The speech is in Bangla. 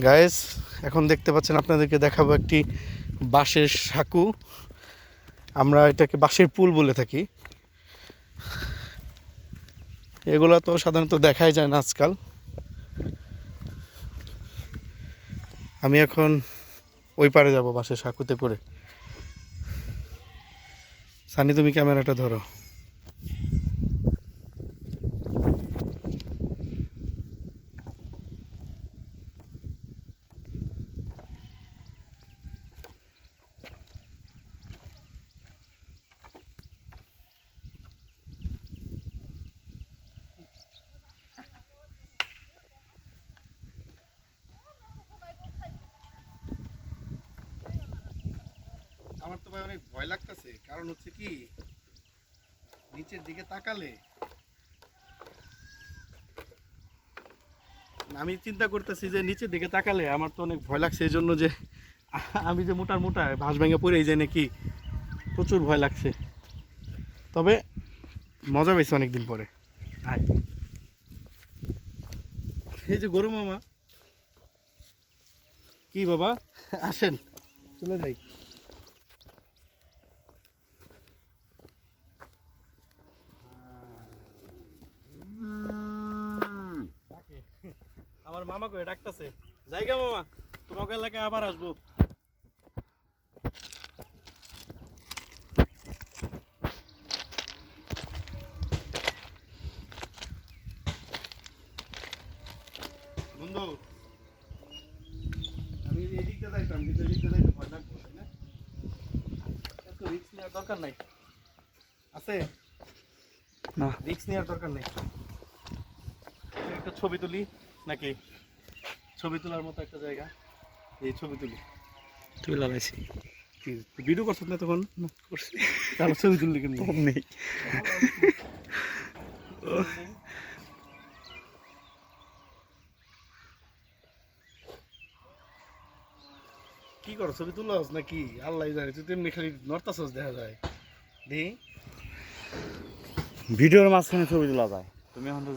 গাইস, এখন দেখতে পাচ্ছেন আপনাদেরকে দেখাবো একটি বাঁশের সাঁকু। আমরা এটাকে বাঁশের পুল বলে থাকি। এগুলো তো সাধারণত দেখাই যায় না আজকাল। আমি এখন ওই পারে যাব বাঁশের সাঁকুতে করে। সানি, তুমি ক্যামেরাটা ধরো। আমার তো ভাই অনেক ভয় লাগতেছে, কারণ হচ্ছে কি, নিচের দিকে তাকালে আমি চিন্তা করতেছি যে নিচের দিকে তাকালে আমার তো অনেক ভয় লাগছে, এই জন্য যে আমি যে মোটা মোটা ভাঁজ ভেঙে পড়ে যায় নাকি, প্রচুর ভয় লাগছে। তবে মজা পেয়েছে অনেকদিন পরে। আয়, এই যে গরু মামা, কি বাবা, আসেন চলে যাই। আমার মামা কই ডাকতেছে, জায়গা মামা, তোমাকে এলাকায় আবার আসবো। বন্ধু, আমি এদিকটা যাইতাম, কিন্তু এদিকটা যাইতে ভয় লাগবে, তাই না? এত রিস্ক নেওয়ার দরকার নাই, আছে না, রিস্ক নেওয়ার দরকার নেই। একটা ছবি তুলি নাকি? ছবি তোলার মতো একটা জায়গা, এই ছবি তুলি। তুই লাগাইছি কি ভিডিও করছ না তখন? করছি। তাহলে ছবি তুললি কেন? নেই। কি করো, ছবি তুলস নাকি? আল্লাহ জানে, তুই তেমনি খালি নর্তাছস দেখা যায়। দেখি ভিডিওর মাঝখানে ছবি তোলা যায়, তুমি এখন তো